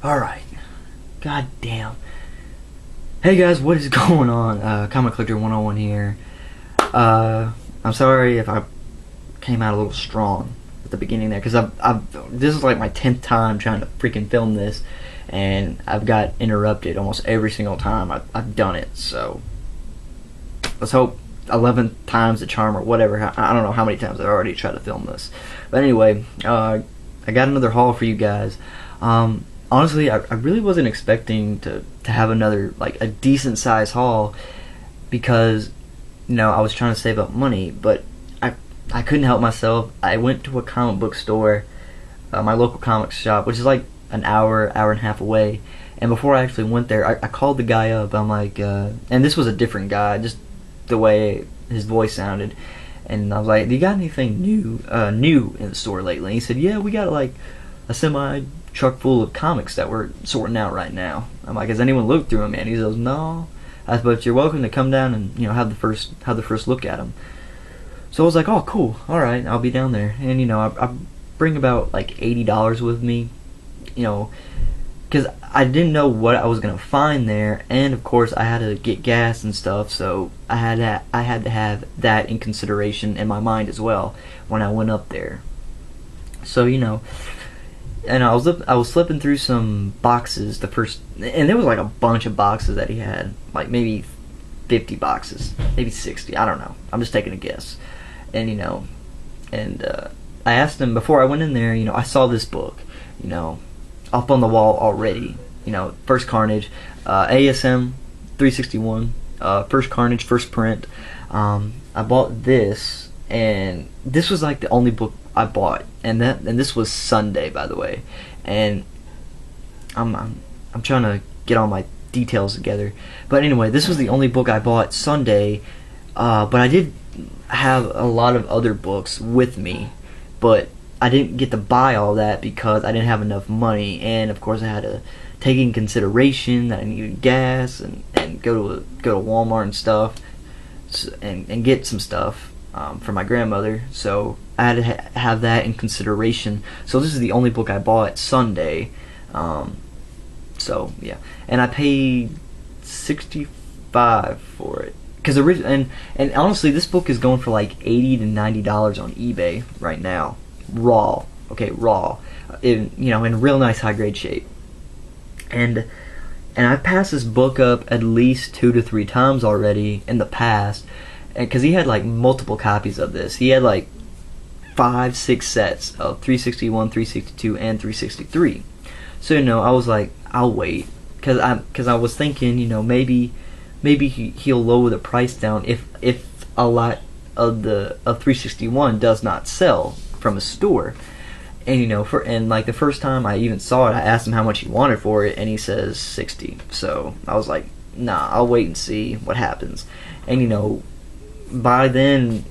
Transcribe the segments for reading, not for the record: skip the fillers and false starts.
Alright. God damn. Hey guys, what is going on? Comic Collector 101 here. I'm sorry if I came out a little strong at the beginning there, because this is like my 10th time trying to freaking film this, and I've got interrupted almost every single time I've done it, so let's hope 11th time's the charm, or whatever. I don't know how many times I've already tried to film this. But anyway, I got another haul for you guys. Honestly, I really wasn't expecting to have another, like, a decent size haul, because, you know, I was trying to save up money, but I couldn't help myself. I went to a comic book store, my local comic shop, which is like an hour and a half away, and before I actually went there, I called the guy up. I'm like, and this was a different guy, just the way his voice sounded, and I was like, do you got anything new in the store lately? And he said, yeah, we got like a semi truck full of comics that we're sorting out right now. I'm like, has anyone looked through them? And he says, no. I said, but you're welcome to come down and, you know, have the first look at them. So I was like, oh, cool, all right, I'll be down there. And, you know, I bring about like $80 with me, you know, because I didn't know what I was gonna find there, and of course I had to get gas and stuff, so I had to have that in consideration in my mind as well when I went up there. So, you know, and I was flipping through some boxes and there was like a bunch of boxes that he had, like maybe 50 boxes, maybe 60, I don't know, I'm just taking a guess. And, you know, and I asked him before I went in there, you know, I saw this book, you know, up on the wall already, you know, First Carnage, ASM 361, First Carnage, first print. I bought this, and this was like the only book I bought, and this was Sunday, by the way, and I'm trying to get all my details together, but anyway, this was the only book I bought Sunday, but I did have a lot of other books with me, but I didn't get to buy all that because I didn't have enough money, and of course I had to take in consideration that I needed gas and go to Walmart and stuff, and get some stuff for my grandmother, so I had to have that in consideration. So this is the only book I bought Sunday, so yeah, and I paid $65 for it. Because and honestly, this book is going for like $80 to $90 on eBay right now, raw. Okay, raw, in real nice high grade shape. And I've passed this book up at least 2 to 3 times already in the past, because he had like multiple copies of this. He had like 5-6 sets of 361, 362, and 363. So, you know, I was like, I'll wait, because I was thinking, you know, maybe he'll lower the price down if a lot of 361 does not sell from a store. And, you know, and like the first time I even saw it, I asked him how much he wanted for it, and he says 60. So I was like, nah, I'll wait and see what happens. And, you know, by then,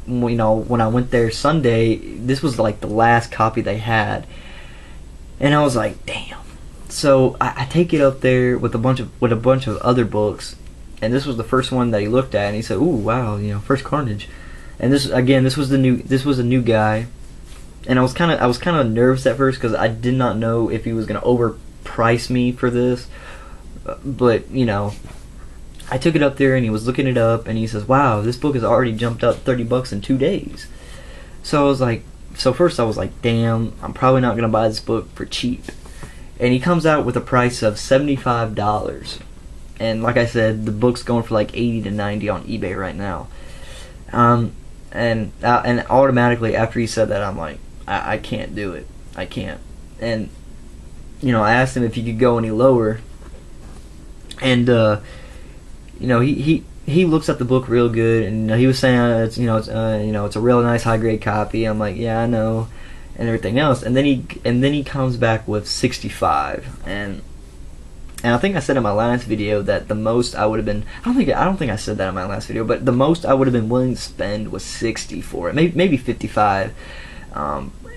you know, when I went there Sunday, this was like the last copy they had, and I was like, damn. So I take it up there with a bunch of other books, and this was the first one that he looked at, and he said, "Ooh, wow, you know, First Carnage." And this was a new guy, and I was kind of nervous at first because I did not know if he was gonna overprice me for this, but you know, I took it up there and he was looking it up, and he says, "Wow, this book has already jumped up $30 in 2 days." So I was like, first I was like, "Damn, I'm probably not gonna buy this book for cheap." And he comes out with a price of $75, and like I said, the book's going for like 80 to 90 on eBay right now. And automatically after he said that, I'm like, I can't do it. I can't. And you know, I asked him if he could go any lower, and you know, he looks at the book real good, and he was saying it's a real nice high grade copy. I'm like, yeah, I know, and everything else, and then he comes back with 65, and I think I said in my last video that the most I would have been, I don't think I said that in my last video, but the most I would have been willing to spend was 60 for it, maybe 55,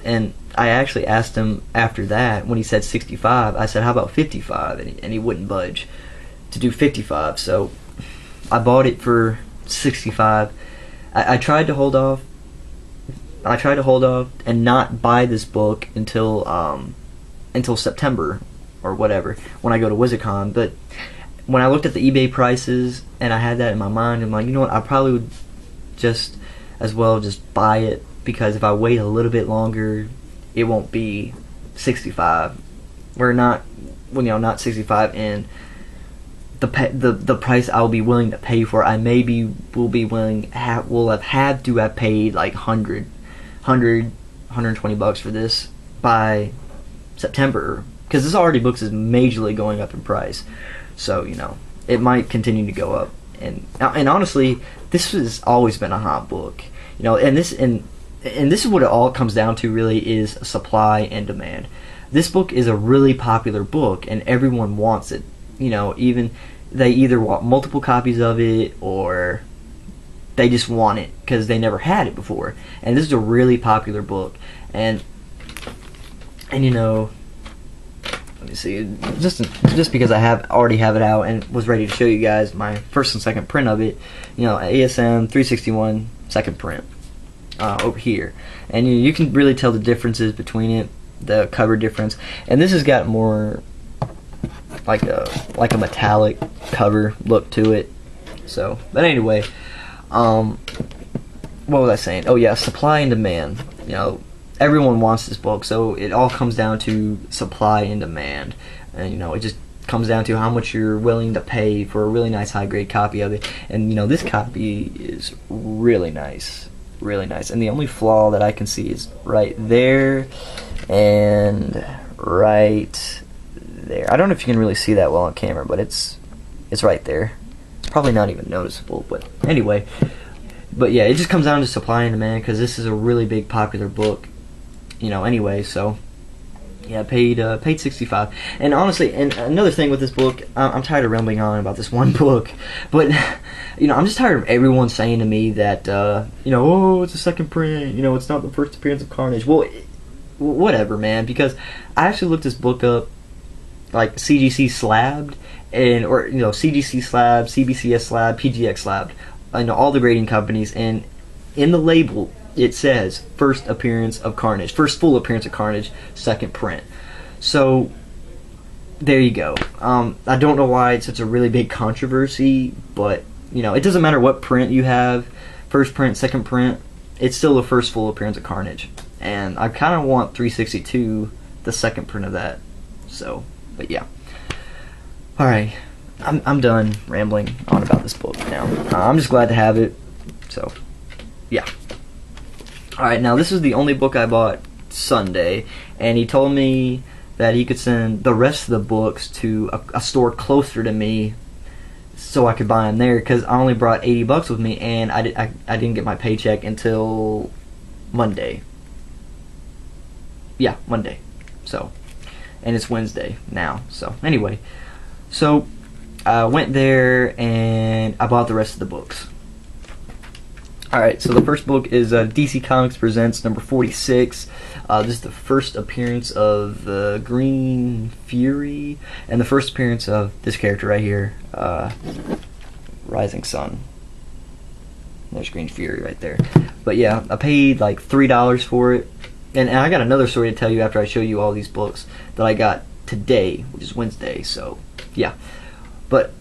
and I actually asked him after that, when he said 65, I said, how about 55, and he wouldn't budge to do 55, so I bought it for 65. I tried to hold off and not buy this book until September, or whatever when I go to WizardCon. But when I looked at the eBay prices and I had that in my mind, I'm like, you know what, I probably would just as well just buy it, because if I wait a little bit longer, it won't be 65. We're not, well, you know, not 65, and the price I'll be willing to pay for, I maybe will be willing will have had to have paid like 120 bucks for this by September, because this already books is majorly going up in price. So, you know, it might continue to go up. And honestly, this has always been a hot book, you know, and this is what it all comes down to, really, is supply and demand. This book is a really popular book and everyone wants it. You know, even they either want multiple copies of it or they just want it because they never had it before. And this is a really popular book. And you know, let me see, just because I already have it out and was ready to show you guys my first and second print of it, you know, ASM 361 second print over here. And you can really tell the differences between it, the cover difference. And this has got more like a metallic cover look to it. So, but anyway, what was I saying? Oh yeah, supply and demand. You know, everyone wants this book, so it all comes down to supply and demand. And you know, it just comes down to how much you're willing to pay for a really nice high grade copy of it. And you know, this copy is really nice, really nice. And the only flaw that I can see is right there and right there. I don't know if you can really see that well on camera, but it's right there. It's probably not even noticeable, but anyway. But yeah, it just comes down to supply and demand, because this is a really big popular book, you know, anyway. So yeah, paid 65. And honestly, and another thing with this book, I'm tired of rambling on about this one book, but you know, I'm just tired of everyone saying to me that you know, oh, it's a second print, you know, it's not the first appearance of Carnage. Well, whatever, man, because I actually looked this book up, like CGC slabbed, or you know, CGC slabbed, CBCS slabbed, PGX slabbed, I know all the grading companies, and in the label it says first appearance of Carnage, first full appearance of Carnage, second print. So there you go. I don't know why it's such a really big controversy, but you know, it doesn't matter what print you have, first print, second print, it's still the first full appearance of Carnage. And I kind of want 362, the second print of that. So, but yeah. Alright, I'm done rambling on about this book now. I'm just glad to have it. So, yeah. Alright, now this is the only book I bought Sunday, and he told me that he could send the rest of the books to a store closer to me so I could buy them there, because I only brought 80 bucks with me, and I didn't get my paycheck until Monday. Yeah, Monday. So, and it's Wednesday now. So, anyway. So, I went there and I bought the rest of the books. Alright, so the first book is DC Comics Presents number 46. This is the first appearance of Green Fury, and the first appearance of this character right here, Rising Sun. There's Green Fury right there. But yeah, I paid like $3 for it. And I got another story to tell you after I show you all these books that I got today, which is Wednesday, so yeah. But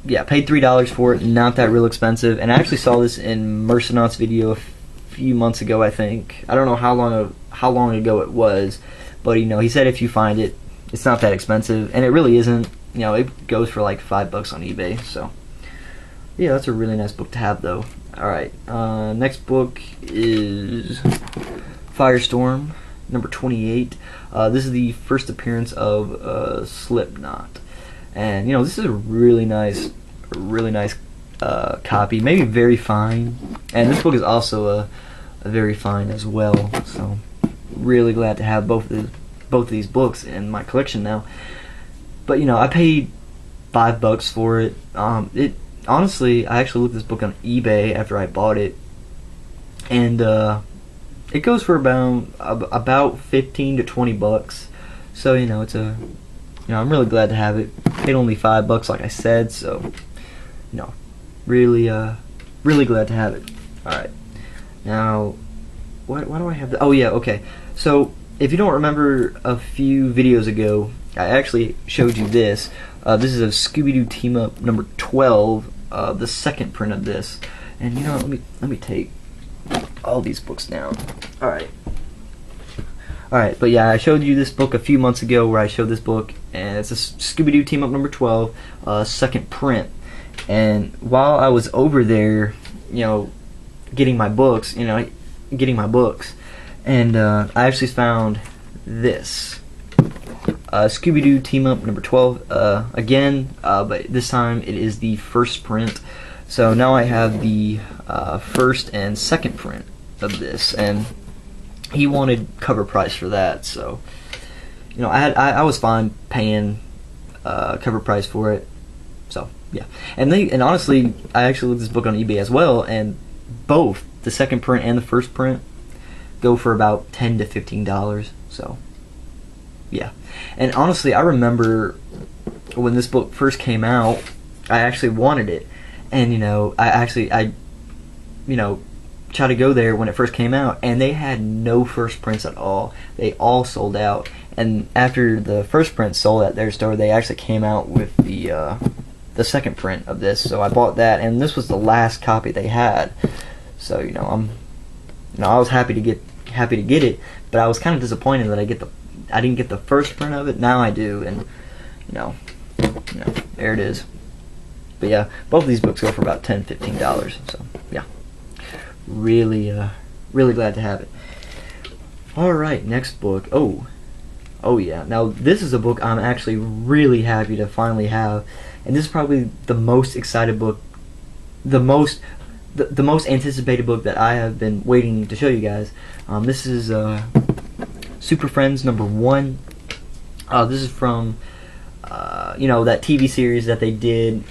yeah, paid $3 for it, not that real expensive. And I actually saw this in Mercenaut's video a few months ago, I think. I don't know how long ago it was, but you know, he said if you find it, it's not that expensive, and it really isn't. You know, it goes for like $5 on eBay. So yeah, that's a really nice book to have, though. Alright, next book is Firestorm, number 28. This is the first appearance of Slipknot. And, you know, this is a really nice copy. Maybe very fine. And this book is also a very fine as well. So, really glad to have both of these books in my collection now. But, you know, I paid $5 for it. Honestly, I actually looked this book on eBay after I bought it. And, it goes for about 15 to 20 bucks. So, you know, I'm really glad to have it. Paid only $5 like I said, so you know, really glad to have it. Alright. Now why do I have that? Oh yeah, okay. So if you don't remember, a few videos ago I actually showed you this. This is a Scooby-Doo Team Up number 12, the second print of this. And you know, let me take all these books down. Alright, but yeah, I showed you this book a few months ago where I showed this book, and it's a Scooby-Doo Team Up number 12, second print. And while I was over there, you know, getting my books, and I actually found this. Scooby-Doo Team Up number 12 again, but this time it is the first print. So now I have the first and second print of this, and he wanted cover price for that, so you know, I was fine paying cover price for it. So yeah, and honestly, I actually looked this book on eBay as well, and both the second print and the first print go for about $10 to $15. So yeah, and honestly, I remember when this book first came out, I actually wanted it, and you know, I tried to go there when it first came out, and they had no first prints at all. They all sold out, and after the first print sold at their store, they actually came out with the second print of this. So I bought that, and this was the last copy they had. So you know, I was happy to get it, but I was kind of disappointed that I didn't get the first print of it. Now I do, and you know, there it is. But yeah, both of these books go for about $10, $15. So yeah, really glad to have it. All right, next book. Oh yeah. Now this is a book I'm actually really happy to finally have, and this is probably the most excited book, the most anticipated book that I have been waiting to show you guys. This is Super Friends number 1. This is from you know, that TV series that they did.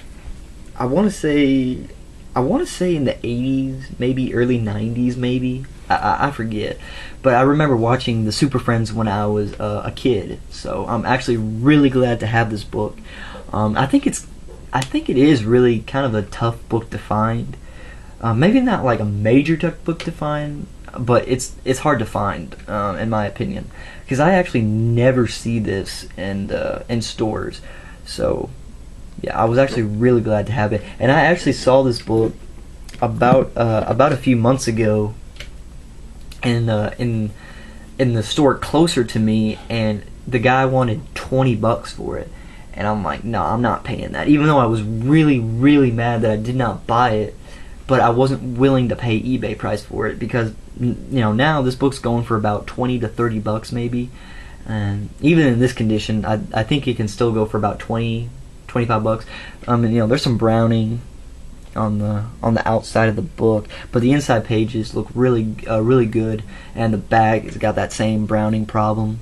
I want to say in the 80s, maybe early 90s, maybe. I forget. But I remember watching the Super Friends when I was a kid. So I'm actually really glad to have this book. I think it is really kind of a tough book to find. Maybe not like a major tough book to find, but it's hard to find, in my opinion, because I actually never see this in stores. So yeah, I was actually really glad to have it, and I actually saw this book about a few months ago in the store closer to me, and the guy wanted $20 for it, and I'm like, no, I'm not paying that. Even though I was really mad that I did not buy it, but I wasn't willing to pay eBay price for it, because you know, now this book's going for about $20 to $30 maybe, and even in this condition, I think it can still go for about $25. And you know, there's some browning on the outside of the book, but the inside pages look really good, and the back has got that same browning problem.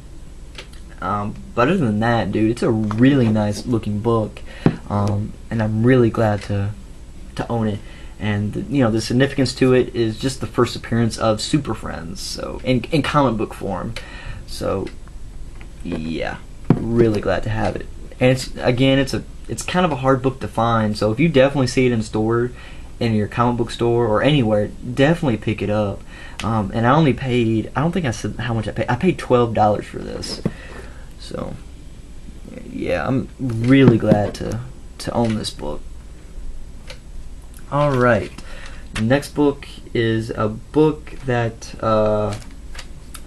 But other than that, dude, it's a really nice looking book, and I'm really glad to own it. And you know, the significance to it is just the first appearance of Super Friends, so in comic book form. So yeah, really glad to have it. And it's kind of a hard book to find, so if you definitely see it in store, in your comic book store or anywhere, definitely pick it up. And I only paid, I don't think I said how much I paid. I paid $12 for this. So yeah, I'm really glad to own this book. Alright, next book is a book that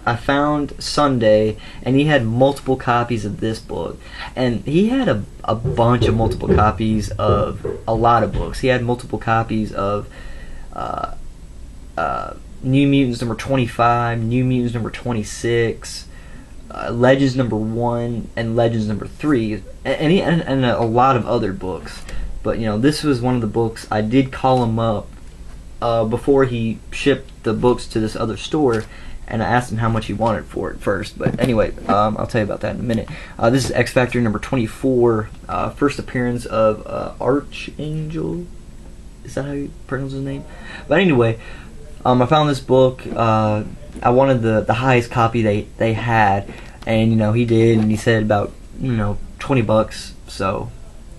I found Sunday, and he had multiple copies of this book, and he had a bunch of multiple copies of a lot of books. He had multiple copies of New Mutants number 25, New Mutants number 26, Legends number 1, and Legends number 3, and a lot of other books. But you know, this was one of the books I did call him up before he shipped the books to this other store, and I asked him how much he wanted for it first. But anyway, I'll tell you about that in a minute. This is XFactor number 24, first appearance of Archangel. Is that how you pronounce his name? But anyway, I found this book. I wanted the highest copy they had, and you know, he did, and he said about, you know, $20. So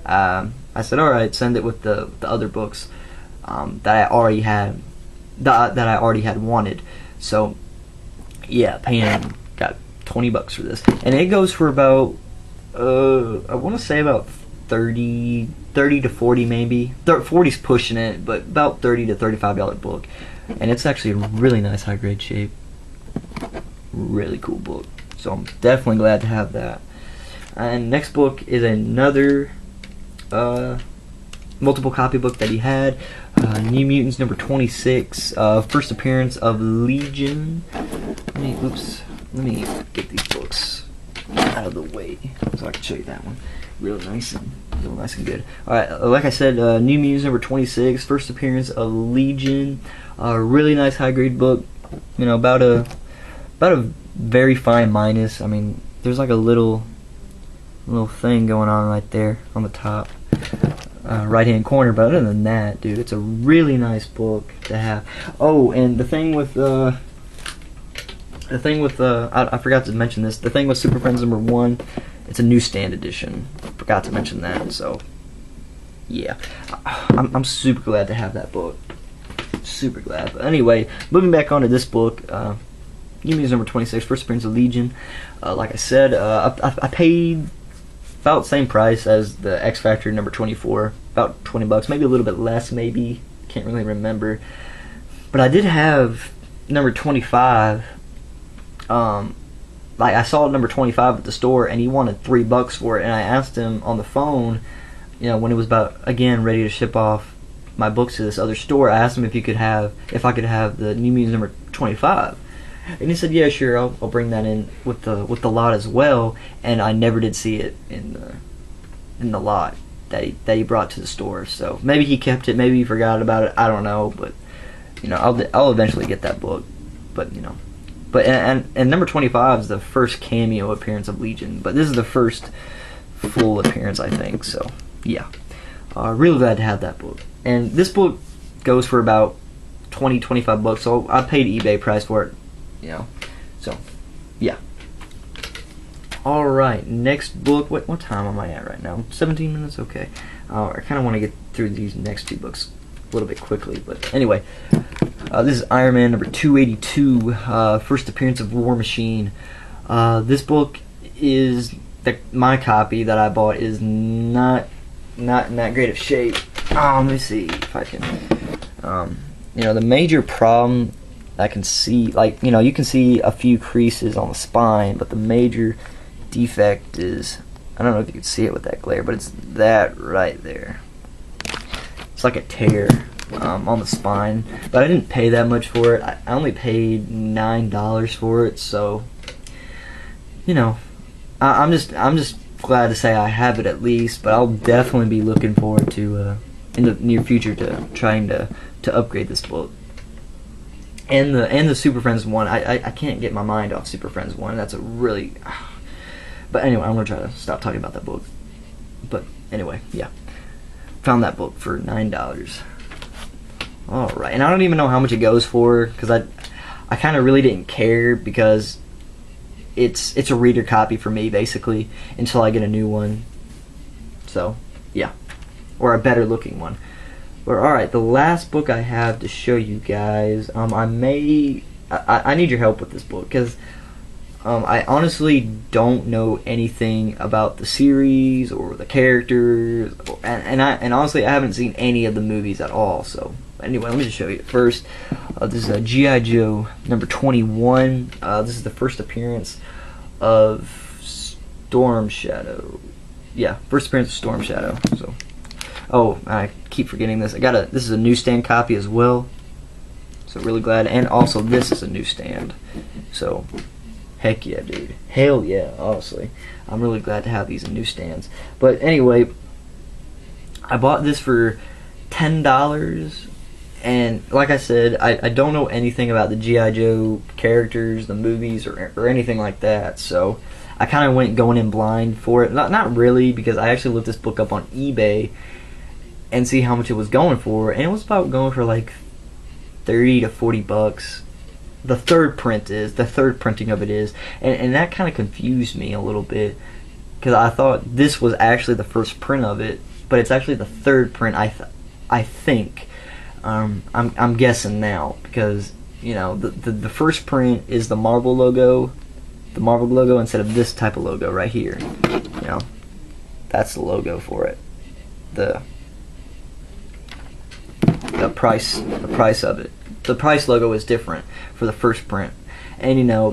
I said, all right, send it with the other books that I already had wanted. So yeah, got $20 for this, and it goes for about I want to say about 30 to 40 maybe. 40's pushing it, but about $30 to $35 book. And it's actually a really nice high grade shape. Really cool book. So I'm definitely glad to have that. And next book is another multiple copy book that he had. New Mutants number 26. First appearance of Legion. Let me get these books out of the way so I can show you that one. Real nice and good. Alright, like I said, New Mutants number 26, first appearance of Legion. Really nice high grade book. You know, about a very fine minus. I mean, there's like a little thing going on right there on the top right hand corner, but other than that, dude, it's a really nice book to have. Oh, and the thing with I forgot to mention this. The thing with Super Friends number 1, it's a newsstand edition. Forgot to mention that. So, yeah, I'm super glad to have that book. Super glad. But anyway, moving back onto this book, New Mutants number 26, first appearance of Legion. Like I said, I paid about the same price as the XFactor number 24, about $20, maybe a little bit less, maybe. Can't really remember. But I did have number 25. Like I saw number 25 at the store, and he wanted $3 for it. And I asked him on the phone, you know, when it was about again ready to ship off my books to this other store. I asked him if I could have the New Mutants number 25. And he said, "Yeah, sure, I'll bring that in with the lot as well." And I never did see it in the lot that he brought to the store. So maybe he kept it, maybe he forgot about it. I don't know, but you know, I'll eventually get that book. But you know, and number 25 is the first cameo appearance of Legion, but this is the first full appearance, I think. So yeah, really glad to have that book. And this book goes for about $20-25. So I paid eBay price for it. You know, so yeah. All right, next book. What time am I at right now? 17 minutes. Okay. I kind of want to get through these next two books a little bit quickly, but anyway, this is Iron Man number 282. First appearance of War Machine. This book is my copy that I bought is not in that great of shape. Let me see if I can. You know, the major problem I can see, like, you know, you can see a few creases on the spine, but the major defect is, I don't know if you can see it with that glare, but it's that right there. It's like a tear on the spine, but I didn't pay that much for it. I only paid $9 for it, so you know, I'm just glad to say I have it at least. But I'll definitely be looking forward to in the near future to trying to upgrade this book. And the Super Friends one, I can't get my mind off Super Friends one. That's a really, but anyway, I'm gonna try to stop talking about that book. But anyway, yeah, found that book for $9. All right, and I don't even know how much it goes for, because I kind of really didn't care, because it's a reader copy for me basically until I get a new one. So yeah, or a better looking one. But alright, the last book I have to show you guys, I need your help with this book, because I honestly don't know anything about the series or the characters, and honestly I haven't seen any of the movies at all. So anyway, let me just show you. First, this is a G.I. Joe number 21. This is the first appearance of Storm Shadow. Yeah, first appearance of Storm Shadow. So, oh, I keep forgetting this. This is a newsstand copy as well. So really glad, and also this is a newsstand. So, heck yeah, dude. Hell yeah, honestly. I'm really glad to have these in newsstands. But anyway, I bought this for $10. And like I said, I don't know anything about the G.I. Joe characters, the movies, or anything like that. So I kind of went going in blind for it. Not really, because I actually looked this book up on eBay and see how much it was going for. And it was about going for like $30 to $40. The third printing of it is. And that kind of confused me a little bit, because I thought this was actually the first print of it. But it's actually the third print, I think. I'm guessing now, because you know the first print is the Marvel logo instead of this type of logo right here. you know, that's the logo for it. The price of it. The price logo is different for the first print, and you know,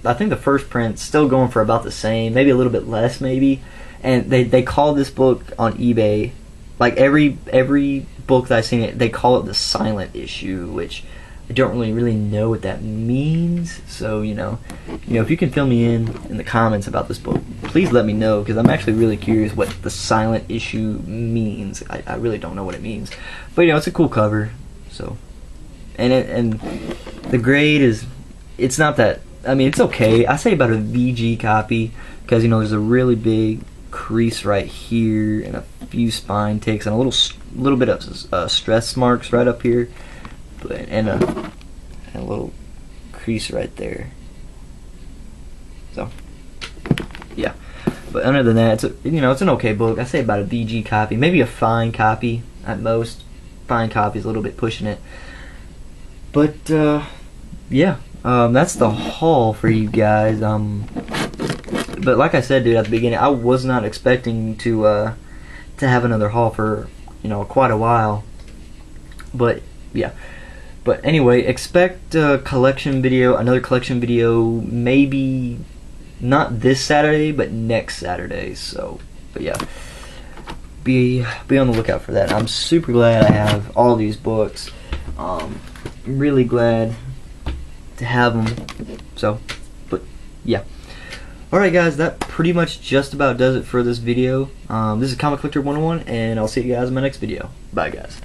I think the first print's still going for about the same, maybe a little bit less, maybe. And they call this book on eBay, like every book that I've seen, they call it the silent issue, which I don't really know what that means. So you know, if you can fill me in the comments about this book, please let me know, because I'm actually really curious what the silent issue means. I really don't know what it means, but you know, it's a cool cover. So, and the grade is, it's not that, I mean, it's okay. I say about a VG copy, because you know, there's a really big crease right here and a few spine ticks and a little bit of stress marks right up here, and a little crease right there. So yeah, but other than that, it's an okay book. I say about a VG copy, maybe a fine copy at most. Fine copy is a little bit pushing it, but yeah, that's the haul for you guys. But like I said, dude, at the beginning, I was not expecting to have another haul for, you know, quite a while. But yeah. But anyway, expect a collection video, another collection video, maybe not this Saturday, but next Saturday. So, but yeah, be on the lookout for that. I'm super glad I have all these books. I'm really glad to have them. So, but yeah. Alright guys, that pretty much just about does it for this video. This is Comic Collector 101, and I'll see you guys in my next video. Bye guys.